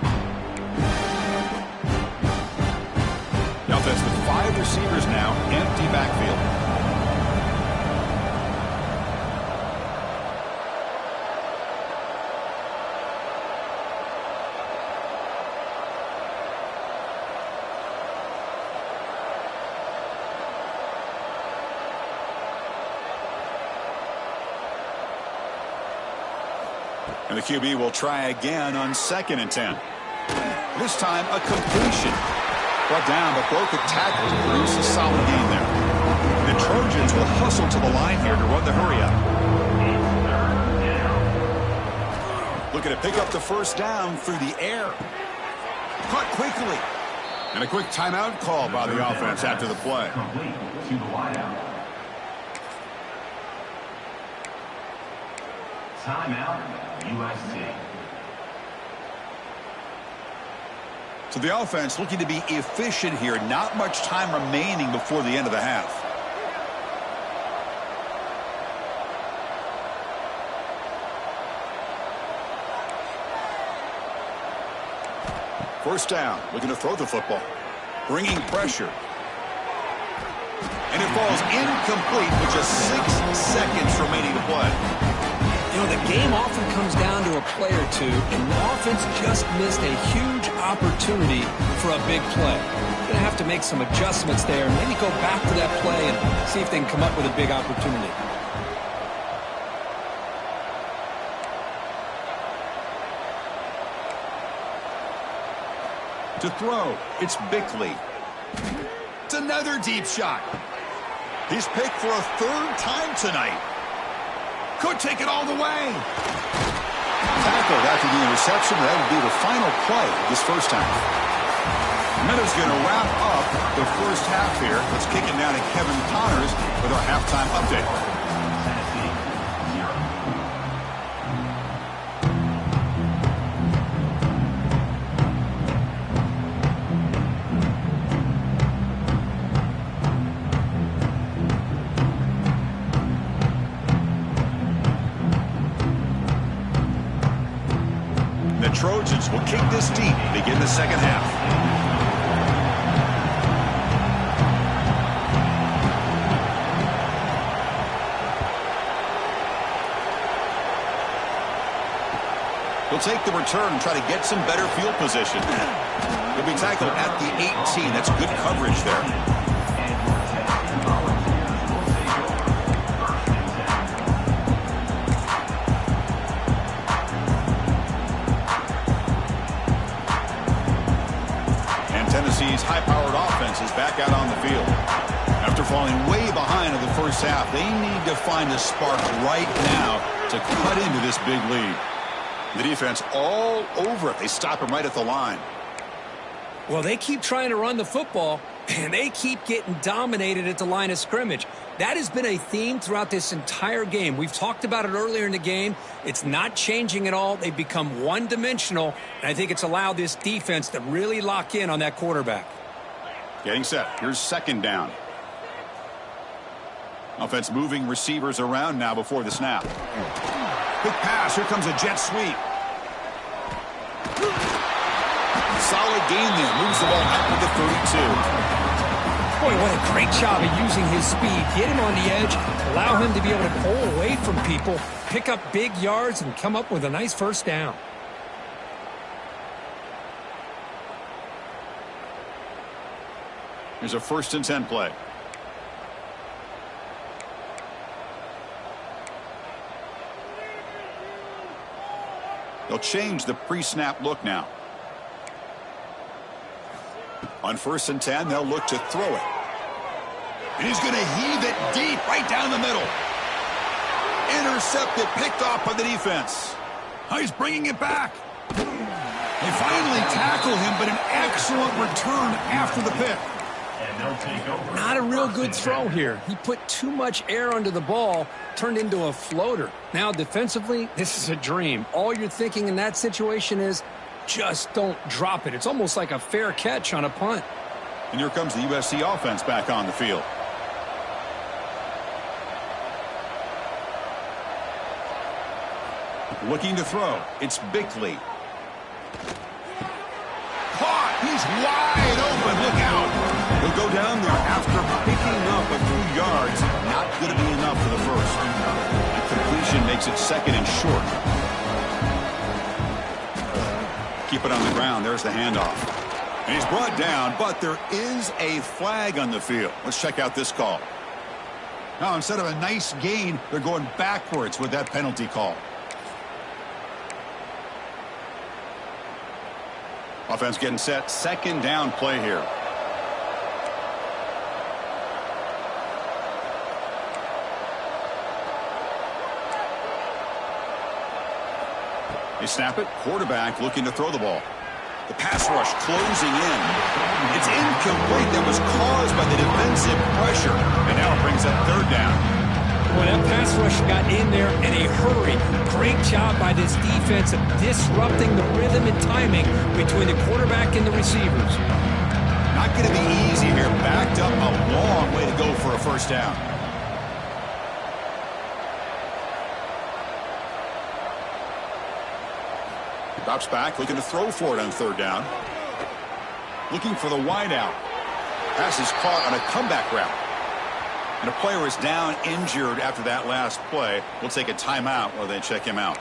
Speaker 2: The offense with 5 receivers now, empty backfield. And the QB will try again on 2nd and 10. This time a completion. Brought down, but broke a tackle to produce a solid gain there. The Trojans will hustle to the line here to run the hurry up. Looking to pick up the first down through the air. Caught quickly. And a quick timeout call by the offense after the play.
Speaker 4: Timeout, USC.
Speaker 2: So the offense looking to be efficient here. Not much time remaining before the end of the half. First down, looking to throw the football. Bringing pressure. And it falls incomplete with just 6 seconds remaining to play.
Speaker 3: You know, the game often comes down to a play or two, and the offense just missed a huge opportunity for a big play. Going to have to make some adjustments there, maybe go back to that play and see if they can come up with a big opportunity.
Speaker 2: To throw, it's Bickley. It's another deep shot. He's picked for a 3rd time tonight. Could take it all the way. Tackled after the interception. That would be the final play this first half. Minutes going to wrap up the first half here. Let's kick it down to Kevin Connors with our halftime update. The Trojans will kick this deep, begin the second half. He'll take the return and try to get some better field position. He'll be tackled at the 18. That's good coverage there. Tennessee's high-powered offense is back out on the field. After falling way behind in the first half, they need to find a spark right now to cut into this big lead. The defense all over it. They stop him right at the line.
Speaker 3: Well, they keep trying to run the football, and they keep getting dominated at the line of scrimmage. That has been a theme throughout this entire game. We've talked about it earlier in the game. It's not changing at all. They've become one-dimensional, and I think it's allowed this defense to really lock in on that quarterback.
Speaker 2: Getting set. Here's second down. Offense moving receivers around now before the snap. Quick pass. Here comes a jet sweep. Solid gain there. Moves the ball out with the 32.
Speaker 3: Boy, what a great job of using his speed. Get him on the edge, allow him to be able to pull away from people, pick up big yards, and come up with a nice first down.
Speaker 2: Here's a 1st and 10 play. They'll change the pre-snap look now. On 1st and 10, they'll look to throw it. And he's going to heave it deep right down the middle. Intercepted, picked off by the defense. Oh, he's bringing it back. They finally tackle him, but an excellent return after the pick.
Speaker 3: Not a real good throw here. He put too much air under the ball, turned into a floater. Now, defensively, this is a dream. All you're thinking in that situation is, just don't drop it. It's almost like a fair catch on a punt.
Speaker 2: And here comes the USC offense back on the field. Looking to throw. It's Bickley. Caught. He's wide open. Look out. He'll go down there after picking up a few yards. Not going to be enough for the first. The completion makes it 2nd and short. Keep it on the ground. There's the handoff. And he's brought down, but there is a flag on the field. Let's check out this call. Now, instead of a nice gain, they're going backwards with that penalty call. Offense getting set. 2nd down play here. They snap it. Quarterback looking to throw the ball. The pass rush closing in. It's incomplete. That was caused by the defensive pressure. And now it brings up 3rd down.
Speaker 3: Well, that pass rush got in there in a hurry. Great job by this defense of disrupting the rhythm and timing between the quarterback and the receivers.
Speaker 2: Not going to be easy here. Backed up a long way to go for a 1st down. Drops back, looking to throw for it on 3rd down. Looking for the wide out. Pass is caught on a comeback route. And a player is down injured after that last play. We'll take a timeout while they check him out.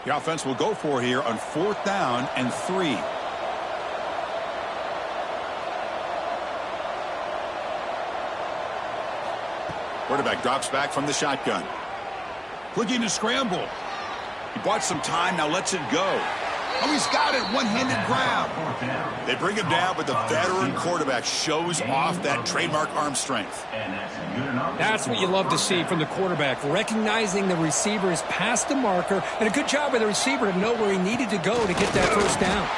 Speaker 2: The offense will go for it here on 4th down and 3. Quarterback drops back from the shotgun. Looking to scramble. He bought some time, now lets it go. Oh, he's got it. One-handed grab. They bring him down, but the veteran quarterback shows off that trademark arm strength.
Speaker 3: That's what you love to see from the quarterback, recognizing the receiver is past the marker, and a good job by the receiver to know where he needed to go to get that 1st down.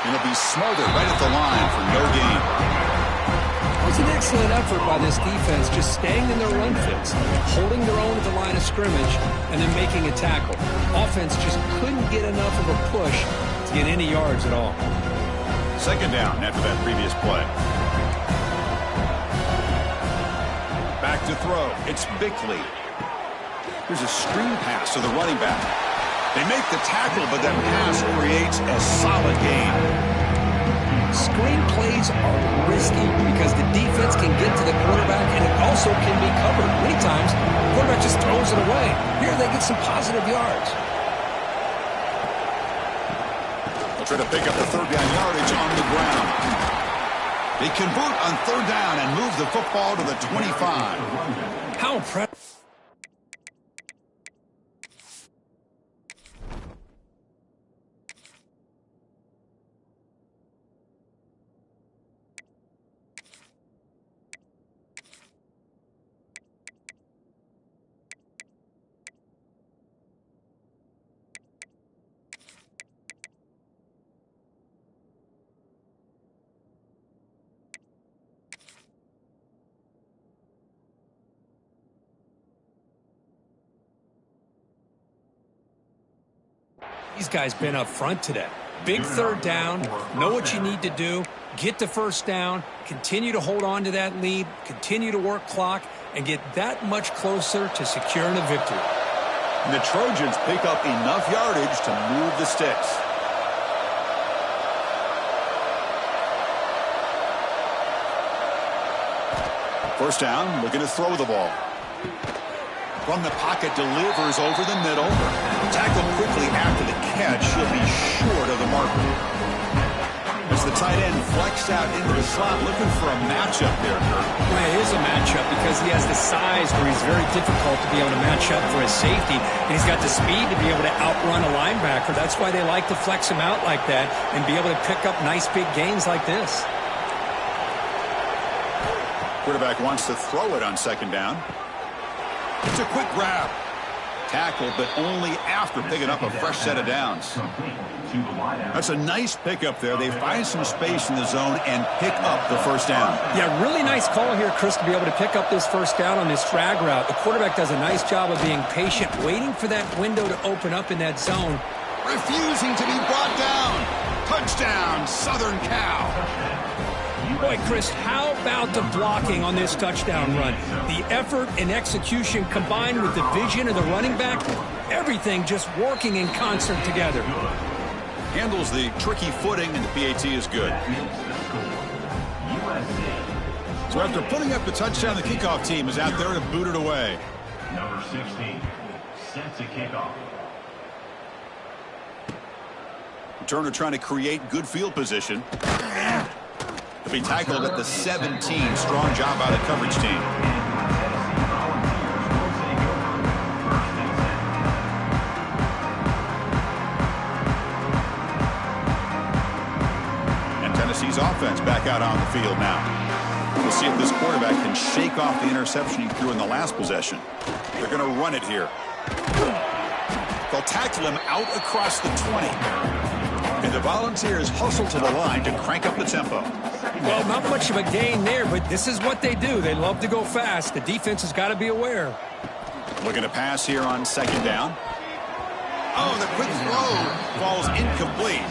Speaker 2: And he'll be smothered right at the line for no gain.
Speaker 3: It was an excellent effort by this defense, just staying in their run fits, holding their own at the line of scrimmage, and then making a tackle. Offense just couldn't get enough of a push to get any yards at all.
Speaker 2: 2nd down after that previous play. Back to throw. It's Bickley. Here's a screen pass to the running back. They make the tackle, but that pass creates a solid gain.
Speaker 3: Screen plays are risky because the defense can get to the quarterback, and it also can be covered. Many times, the quarterback just throws it away. Here they get some positive yards.
Speaker 2: They'll try to pick up the third down yardage on the ground. They convert on third down and move the football to the 25.
Speaker 3: How impressive. These guys been up front today. Big third down, know what you need to do, get the first down, continue to hold on to that lead, continue to work clock, and get that much closer to securing a victory.
Speaker 2: And the Trojans pick up enough yardage to move the sticks. First down, looking to throw the ball. From the pocket, delivers over the middle. Tackled quickly after the catch. He'll be short of the marker. As the tight end flexed out into the slot, looking for a matchup there, Kurt.
Speaker 3: Well, it is a matchup because he has the size where he's very difficult to be able to match up for his safety. And he's got the speed to be able to outrun a linebacker. That's why they like to flex him out like that and be able to pick up nice big gains like this.
Speaker 2: Quarterback wants to throw it on second down. It's a quick grab. Tackle, but only after picking up a fresh set of downs. That's a nice pickup there. They find some space in the zone and pick up the first down.
Speaker 3: Yeah, really nice call here, Chris, to be able to pick up this first down on this drag route. The quarterback does a nice job of being patient, waiting for that window to open up in that zone.
Speaker 2: Refusing to be brought down. Touchdown, Southern Cal.
Speaker 3: Boy, Chris, how about the blocking on this touchdown run? The effort and execution combined with the vision of the running back, everything just working in concert together.
Speaker 2: Handles the tricky footing, and the PAT is good. So after putting up the touchdown, the kickoff team is out there to boot it away.
Speaker 4: Number 16, set to kickoff.
Speaker 2: Returner trying to create good field position. To be tackled at the 17. Strong job by the coverage team. And Tennessee's offense back out on the field now. We'll see if this quarterback can shake off the interception he threw in the last possession. They're going to run it here. They'll tackle him out across the 20. And the Volunteers hustle to the line to crank up the tempo.
Speaker 3: Well, not much of a gain there, but this is what they do. They love to go fast. The defense has got to be aware.
Speaker 2: Looking to pass here on second down. Oh, the quick throw falls incomplete.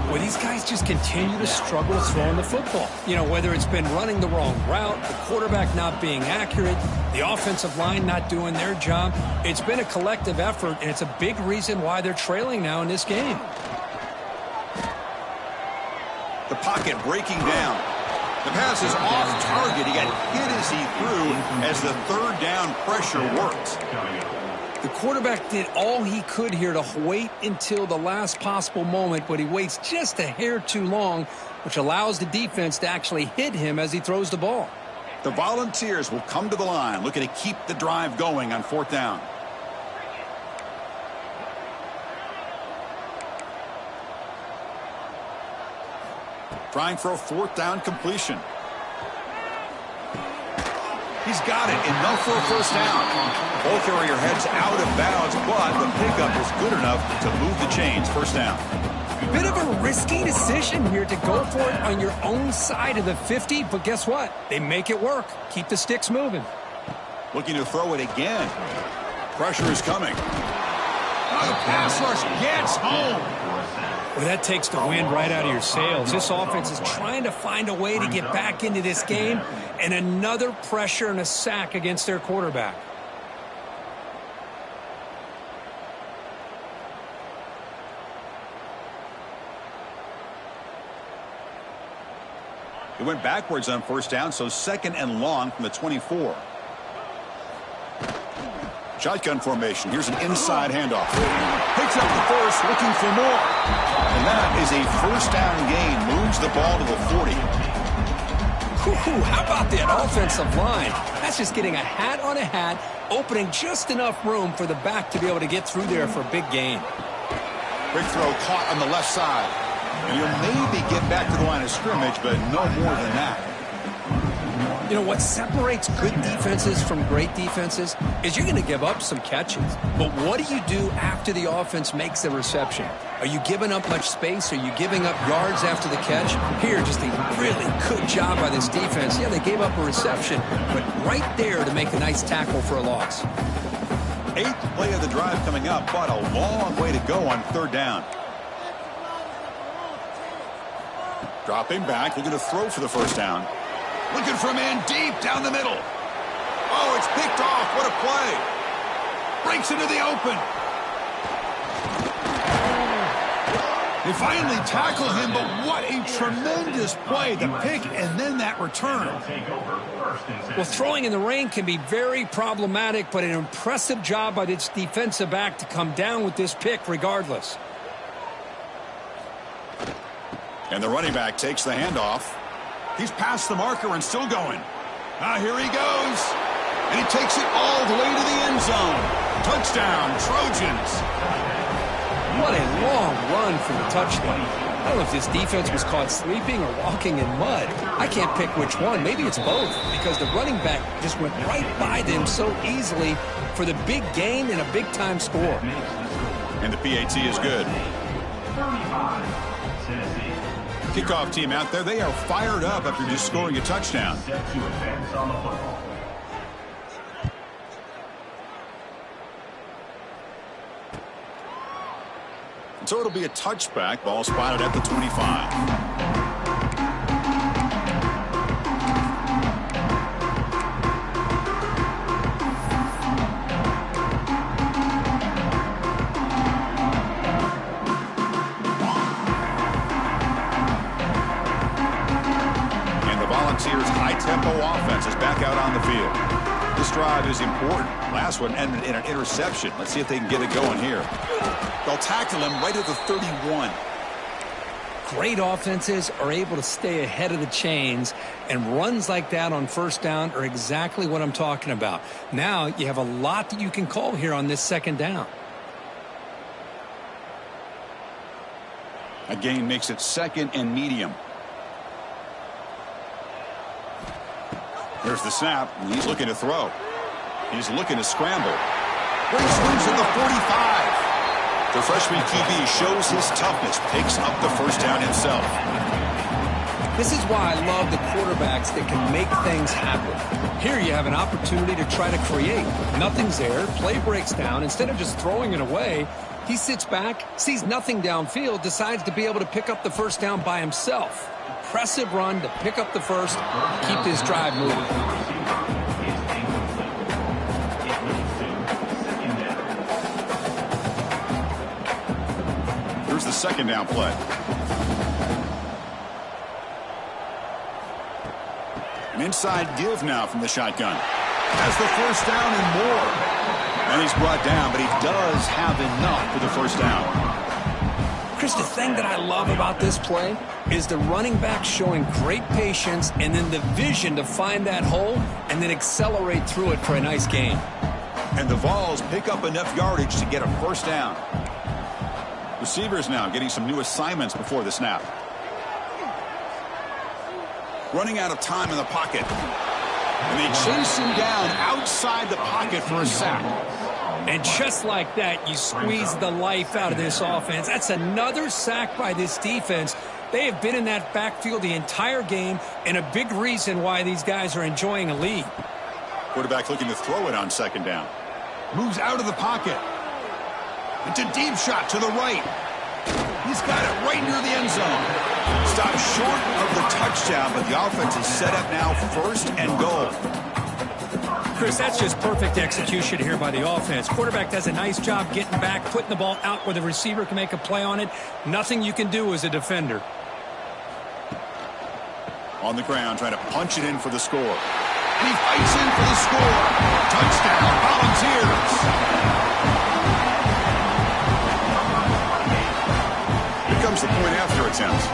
Speaker 3: Well, these guys just continue to struggle throwing the football. You know, whether it's been running the wrong route, the quarterback not being accurate, the offensive line not doing their job. It's been a collective effort, and it's a big reason why they're trailing now in this game.
Speaker 2: The pocket breaking down. The pass is off target. He got hit as he threw as the third down pressure worked.
Speaker 3: The quarterback did all he could here to wait until the last possible moment, but he waits just a hair too long, which allows the defense to actually hit him as he throws the ball.
Speaker 2: The Volunteers will come to the line, looking to keep the drive going on fourth down. Trying for a fourth down completion. He's got it. Enough for a first down. Ball carrier heads out of bounds, but the pickup is good enough to move the chains. First down.
Speaker 3: Bit of a risky decision here to go for it on your own side of the 50, but guess what? They make it work. Keep the sticks moving.
Speaker 2: Looking to throw it again. Pressure is coming. Oh, the pass rush gets home.
Speaker 3: Well, that takes the wind right out of your sails. This offense is trying to find a way to get back into this game, and another pressure and a sack against their quarterback.
Speaker 2: He went backwards on first down, so second and long from the 24. Shotgun formation. Here's an inside handoff. Picks up the first, looking for more. And that is a first down gain. Moves the ball to the 40.
Speaker 3: How about that offensive line? That's just getting a hat on a hat, opening just enough room for the back to be able to get through there for a big gain.
Speaker 2: Quick throw caught on the left side. And you'll maybe get back to the line of scrimmage, but no more than that.
Speaker 3: You know, what separates good defenses from great defenses is you're going to give up some catches. But what do you do after the offense makes the reception? Are you giving up much space? Are you giving up yards after the catch? Here, just a really good job by this defense. Yeah, they gave up a reception, but right there to make a nice tackle for a loss.
Speaker 2: 8th play of the drive coming up, but a long way to go on third down. Dropping back, looking to throw for the first down. Looking for a man deep down the middle. Oh, it's picked off. What a play. Breaks into the open. They finally tackle him, but what a tremendous play. The pick and then that return.
Speaker 3: Well, throwing in the rain can be very problematic, but an impressive job by this defensive back to come down with this pick regardless.
Speaker 2: And the running back takes the handoff. He's past the marker and still going. Here he goes. And he takes it all the way to the end zone. Touchdown, Trojans.
Speaker 3: What a long run for the touchdown. I don't know if this defense was caught sleeping or walking in mud. I can't pick which one. Maybe it's both, because the running back just went right by them so easily for the big gain and a big-time score.
Speaker 2: And the PAT is good. Kickoff team out there, they are fired up after just scoring a touchdown. So it'll be a touchback. Ball spotted at the 25. High-tempo offense is back out on the field. This drive is important. Last one ended in an interception. Let's see if they can get it going here. They'll tackle him right at the 31.
Speaker 3: Great offenses are able to stay ahead of the chains, and runs like that on first down are exactly what I'm talking about. Now you have a lot that you can call here on this second down.
Speaker 2: A gain makes it second and medium. There's the snap, and he's looking to throw. He's looking to scramble. Great swings at the 45. The freshman QB shows his toughness, picks up the first down himself.
Speaker 3: This is why I love the quarterbacks that can make things happen. Here you have an opportunity to try to create. Nothing's there, play breaks down. Instead of just throwing it away, he sits back, sees nothing downfield, decides to be able to pick up the first down by himself. Impressive run to pick up the first, keep this drive moving.
Speaker 2: Here's the second down play. An inside give now from the shotgun. Has the first down and more. And he's brought down, but he does have enough for the first down.
Speaker 3: Chris, the thing that I love about this play is the running back showing great patience and then the vision to find that hole and then accelerate through it for a nice gain.
Speaker 2: And the Vols pick up enough yardage to get a first down. Receivers now getting some new assignments before the snap. Running out of time in the pocket. And they chase him down outside the pocket for a sack.
Speaker 3: And just like that, you squeeze the life out of this offense. That's another sack by this defense. They have been in that backfield the entire game, and a big reason why these guys are enjoying a lead.
Speaker 2: Quarterback looking to throw it on second down. Moves out of the pocket. It's a deep shot to the right. He's got it right near the end zone. Stopped short of the touchdown, but the offense is set up now first and goal.
Speaker 3: Chris, that's just perfect execution here by the offense. Quarterback does a nice job getting back, putting the ball out where the receiver can make a play on it. Nothing you can do as a defender.
Speaker 2: On the ground, trying to punch it in for the score. And he fights in for the score. Touchdown, Volunteers. Here comes the point after attempt.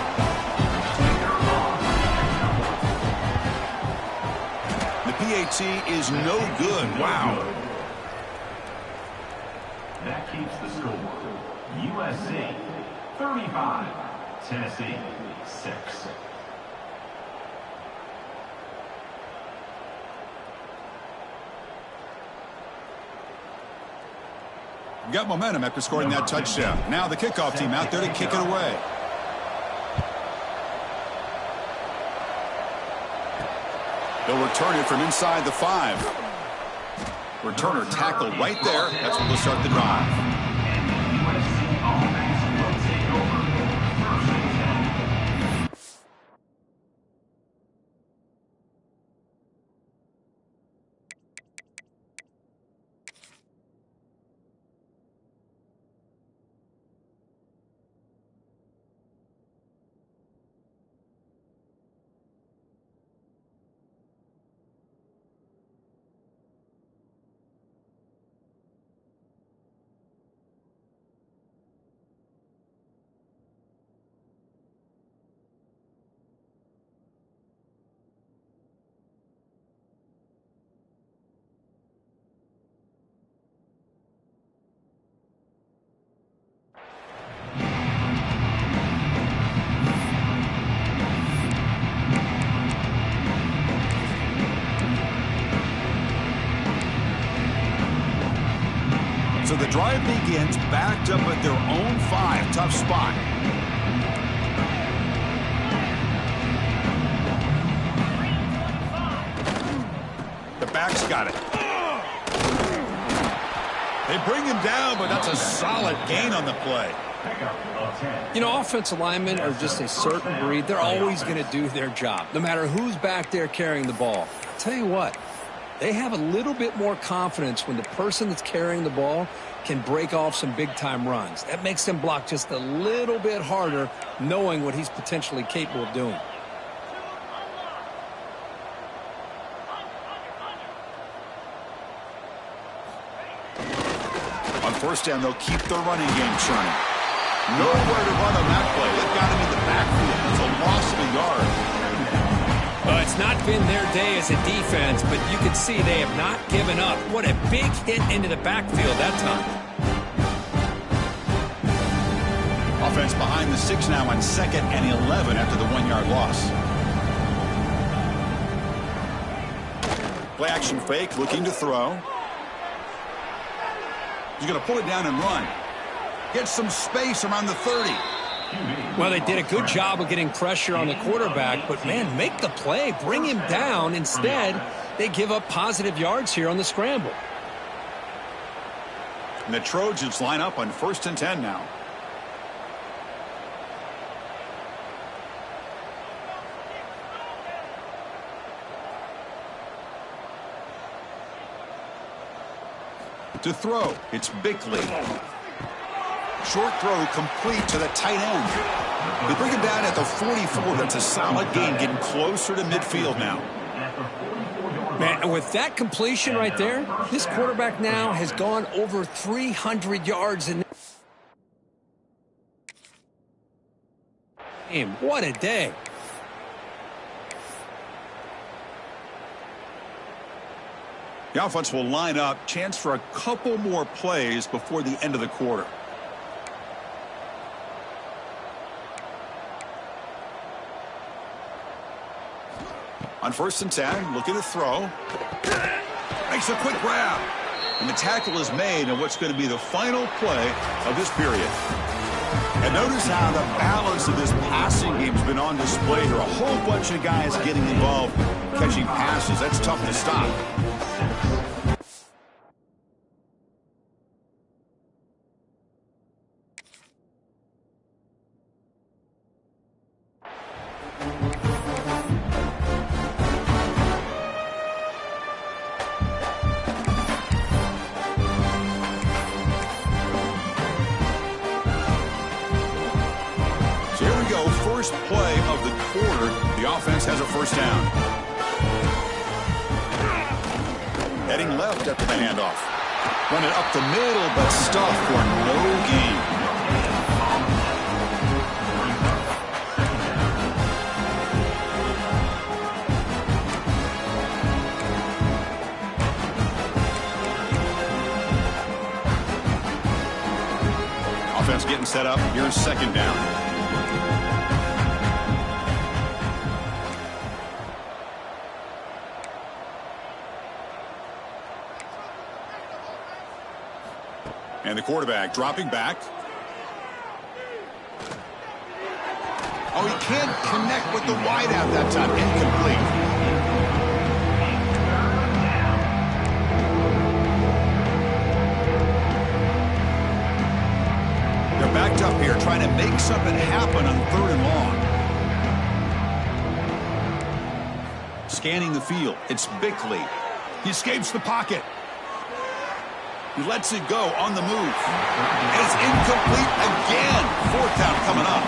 Speaker 2: The PAT is no good. Wow.
Speaker 4: That keeps the score. USC 35, Tennessee 6.
Speaker 2: Got momentum after scoring that touchdown. Now the kickoff team out there to kick it away. They'll return it from inside the 5. Returner tackled right there. That's when they'll start the drive. So the drive begins backed up at their own 5. Tough spot. The back's got it. They bring him down, but that's a solid gain on the play.
Speaker 3: You know, offensive linemen are just a certain breed. They're always going to do their job, no matter who's back there carrying the ball. I'll tell you what. They have a little bit more confidence when the person that's carrying the ball can break off some big-time runs. That makes them block just a little bit harder, knowing what he's potentially capable of doing.
Speaker 2: On first down, they'll keep their running game churning. Nowhere to run on that play. They've got him in the backfield. It's a loss of a yard.
Speaker 3: It's not been their day as a defense, but you can see they have not given up. What a big hit into the backfield that time.
Speaker 2: Offense behind the 6 now on 2nd and 11 after the 1-yard loss. Play action fake, looking to throw. He's going to pull it down and run. Get some space around the 30.
Speaker 3: Well, they did a good job of getting pressure on the quarterback, but, man, make the play. Bring him down. Instead, they give up positive yards here on the scramble.
Speaker 2: And the Trojans line up on 1st and 10 now. To throw, it's Bickley. Short throw complete to the tight end. They bring him down at the 44. That's a solid gain, getting closer to midfield now.
Speaker 3: Man, and with that completion right there, this quarterback now has gone over 300 yards in this game. What a day.
Speaker 2: The offense will line up. Chance for a couple more plays before the end of the quarter. On 1st and 10, looking to throw. Makes a quick grab. And the tackle is made on what's going to be the final play of this period. And notice how the balance of this passing game has been on display here. A whole bunch of guys getting involved, catching passes. That's tough to stop. first play of the quarter, the offense has a first down. Heading left after the handoff. Run it up the middle, but stuffed for no gain. Offense getting set up. Here's second down. And the quarterback dropping back. Oh, he can't connect with the wideout that time. Incomplete. They're backed up here trying to make something happen on 3rd and long. Scanning the field. It's Bickley. He escapes the pocket. He lets it go on the move. And it's incomplete again. 4th down coming up.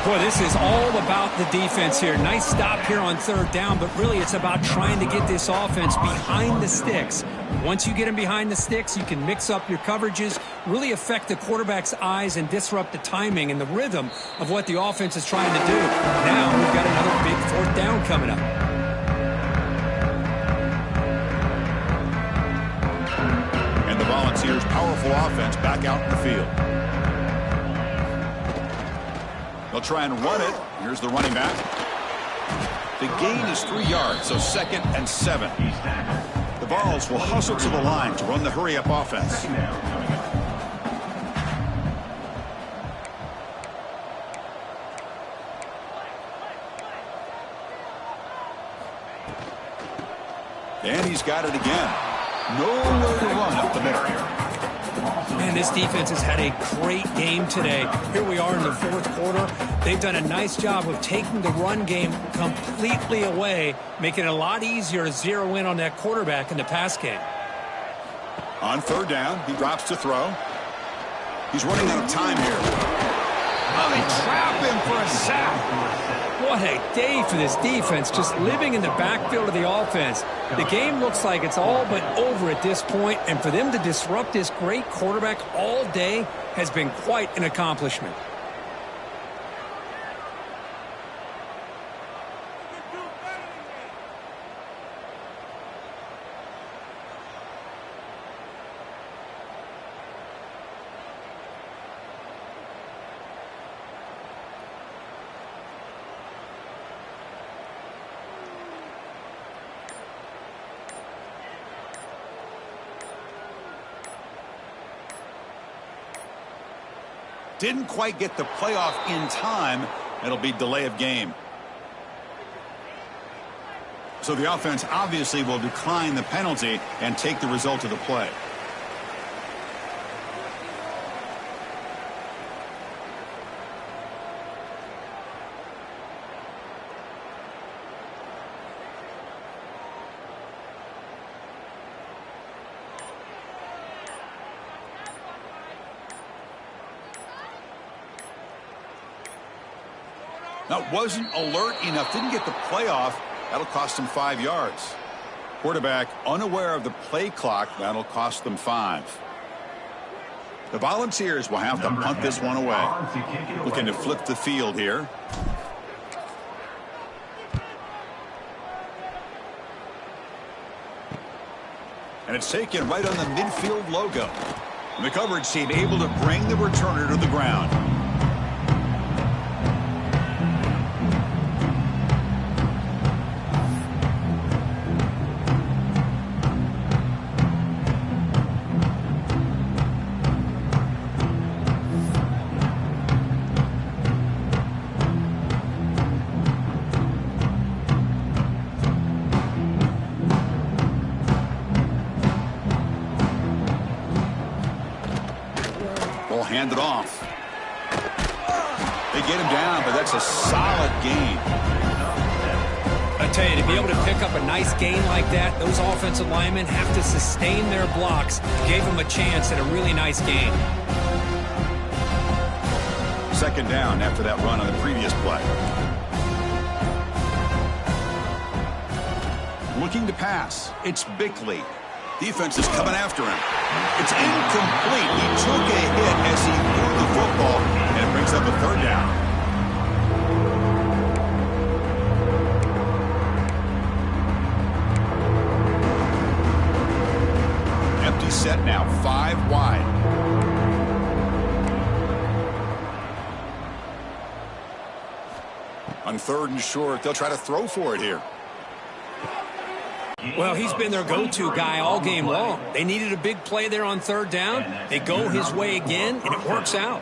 Speaker 3: Boy, this is all about the defense here. Nice stop here on 3rd down, but really it's about trying to get this offense behind the sticks. Once you get them behind the sticks, you can mix up your coverages, really affect the quarterback's eyes and disrupt the timing and the rhythm of what the offense is trying to do. Now we've got another big 4th down coming up.
Speaker 2: And the Volunteers' powerful offense back out in the field. They'll try and run it. Here's the running back. The gain is 3 yards, so 2nd and 7. The Vols will hustle to the line to run the hurry-up offense. And he's got it again. Nowhere to run up the middle.
Speaker 3: Man, this defense has had a great game today. Here we are in the 4th quarter. They've done a nice job of taking the run game completely away, making it a lot easier to zero in on that quarterback in the pass game.
Speaker 2: On 3rd down, he drops to throw. He's running out of time here. Oh, they trap him for a sack.
Speaker 3: What a day for this defense, just living in the backfield of the offense. The game looks like it's all but over at this point, and for them to disrupt this great quarterback all day has been quite an accomplishment.
Speaker 2: Didn't quite get the playoff in time. It'll be delay of game. So the offense obviously will decline the penalty and take the result of the play. Now, wasn't alert enough, didn't get the playoff. That'll cost him 5 yards. Quarterback unaware of the play clock. That'll cost them 5. The Volunteers will have to punt this one away. Looking to flip the field here. And it's taken right on the midfield logo. And the coverage team able to bring the returner to the ground. Hand it off. They get him down, but that's a solid gain.
Speaker 3: I tell you, to be able to pick up a nice gain like that, those offensive linemen have to sustain their blocks. Gave them a chance at a really nice gain.
Speaker 2: second down after that run on the previous play. Looking to pass. It's Bickley. Defense is coming after him. It's incomplete. He took a hit as he threw the football, and it brings up a third down. Empty set now, 5 wide. On 3rd and short, they'll try to throw for it here.
Speaker 3: Well, he's been their go-to guy all game long. They needed a big play there on 3rd down. They go his way again, and it works out.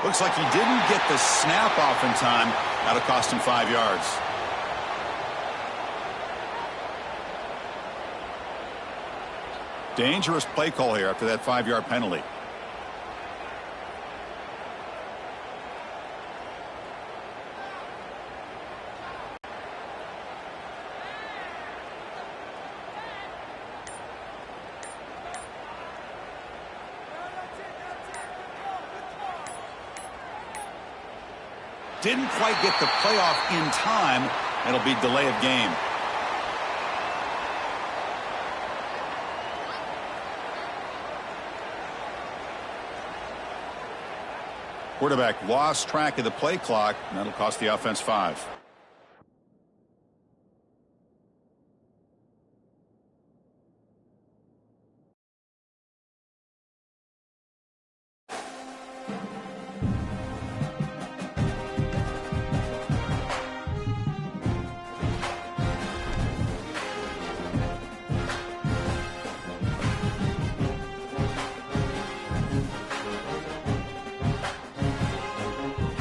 Speaker 2: Looks like he didn't get the snap off in time. That'll cost him 5 yards. Dangerous play call here after that 5-yard penalty. Didn't quite get the playoff in time. It'll be delay of game. Quarterback lost track of the play clock, and that'll cost the offense 5.